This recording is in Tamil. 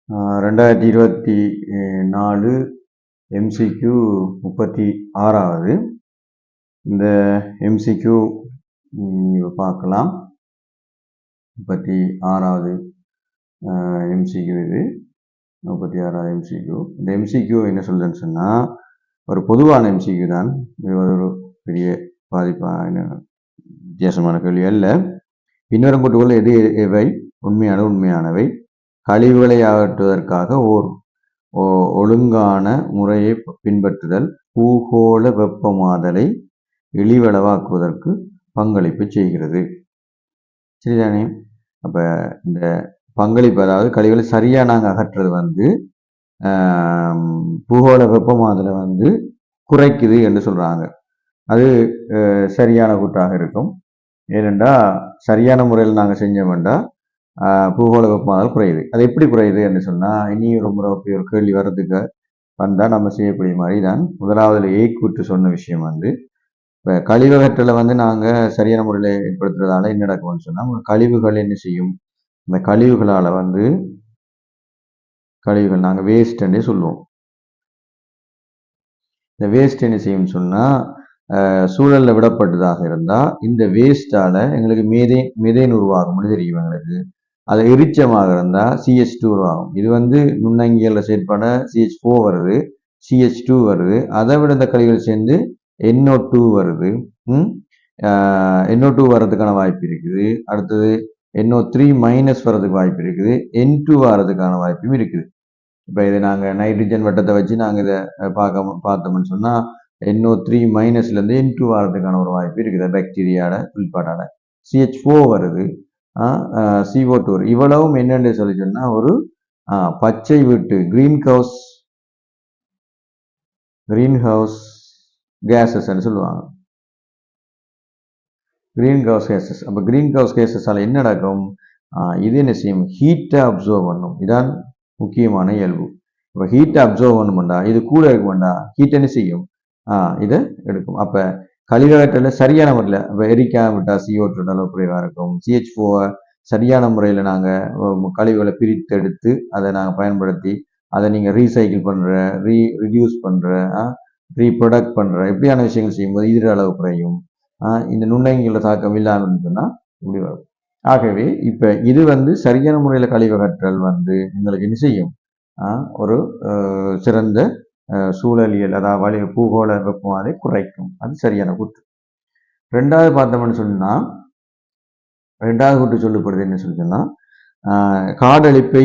2024 MCQ 36வது. இந்த MCQ பார்க்கலாம். 36வது MCQ இது. 36வது MCQ. இந்த MCQ என்ன சொல்லுதுன்னு சொன்னால், ஒரு பொதுவான MCQ தான். இது ஒரு பெரிய பாதிப்பான வித்தியாசமான கேள்வி அல்ல. பின்வரும் கூட்டுகள் எது எவை உண்மையானவை? கழிவுகளை அகற்றுவதற்காக ஒழுங்கான முறையை பின்பற்றுதல் பூகோள வெப்பமாதலை இழிவளவாக்குவதற்கு பங்களிப்பு செய்கிறது. சரிதானே? அப்ப இந்த பங்களிப்பு, அதாவது கழிவுகளை சரியா நாங்கள் அகற்றுறது பூகோள வெப்பமாதலை குறைக்குது என்று சொல்றாங்க. அது சரியான கூட்டாக இருக்கும். ஏனென்றா சரியான முறையில் நாங்கள் செஞ்ச வேண்டாம் பூகோள வெப்பமாதல் குறையுது. அது எப்படி குறையுது என்று சொன்னால், இனி ஒரு முறை ஒரு கேள்வி வர்றதுக்கு வந்தால் நம்ம செய்யக்கூடிய மாதிரி தான். முதலாவதுல கூட்டு சொன்ன விஷயம் இப்போ கழிவகற்றலை நாங்கள் சரியான முறையில் ஏற்படுத்துறதால என்ன நடக்கும்னு சொன்னால், கழிவுகள் என்ன செய்யும்? இந்த கழிவுகளால் கழிவுகள் நாங்கள் வேஸ்ட்ன்னே சொல்லுவோம். இந்த வேஸ்ட் என்ன செய்யும்னு சொன்னால், சூழலில் விடப்பட்டதாக இருந்தால் இந்த வேஸ்டால் எங்களுக்கு மெதேன் உருவாகும்னு தெரியும் எங்களுக்கு. அது எரிச்சமாக இருந்தால் CH2 உருவாகும். இது நுண்ணங்கியலில் செயற்பட CH4 வருது, CH2 வருது. அதை விட இந்த கழிவுகள் சேர்ந்து NO2 வருது. NO2 வர்றதுக்கான வாய்ப்பு இருக்குது. அடுத்தது NO3- வர்றதுக்கு வாய்ப்பு இருக்குது. N2 வர்றதுக்கான வாய்ப்பும் இருக்குது. இப்போ இதை நாங்கள் நைட்ரஜன் வட்டத்தை வச்சு நாங்கள் இதை பார்த்தோம்னு சொன்னால் NO3- N2 வர்றதுக்கான ஒரு வாய்ப்பு இருக்குது. பாக்டீரியாவோட உள்பாடால CH4 வருது, CO2 வருது. இவ்வளவும் என்னென்னு சொல்லி சொன்னால் ஒரு பச்சை வீட்டு கிரீன் ஹவுஸ் கேஸஸ்ன்னு சொல்லுவாங்க. Greenhouse gases. அப்போ கிரீன் ஹவுஸ் கேஸஸால் என்ன நடக்கும்? இது என்ன செய்யும்? ஹீட்டை அப்சர்வ் பண்ணும். இதான் முக்கியமான இயல்பு. இப்போ ஹீட்டை அப்சர்வ் பண்ணுமெண்டா இது கூட இருக்குமெண்டா ஹீட் என்ன செய்யும்? இதை எடுக்கும். அப்போ கழிவகற்றல சரியான முறையில் இப்போ எரிக்காம விட்டால் CO2 அளவு குறைவாக இருக்கும். CH4 சரியான முறையில் நாங்கள் கழிவுகளை பிரித்தெடுத்து அதை நாங்கள் பயன்படுத்தி அதை நீங்கள் ரீசைக்கிள் பண்ணுற, ரிடியூஸ் பண்ணுற, ரீப்ரொடக்ட் பண்ணுற இப்படியான விஷயங்கள் செய்யும்போது ஈர அளவு குறையும். இந்த நுண்ணங்கிகள தாக்கம் இல்லாமல் சொன்னால் இப்படி வரும். ஆகவே இப்போ இது சரியான முறையில் கழிவகற்றல் எங்களுக்கு என்ன செய்யும்? ஒரு சிறந்த சூழலியல், அதாவது பூகோள வெப்பமாதலை குறைக்கும். அது சரியான கூற்று. ரெண்டாவது பார்த்தோம்னு சொன்னால், ரெண்டாவது கூற்று சொல்லப்படுது என்ன சொல்லி சொன்னால், காடழிப்பை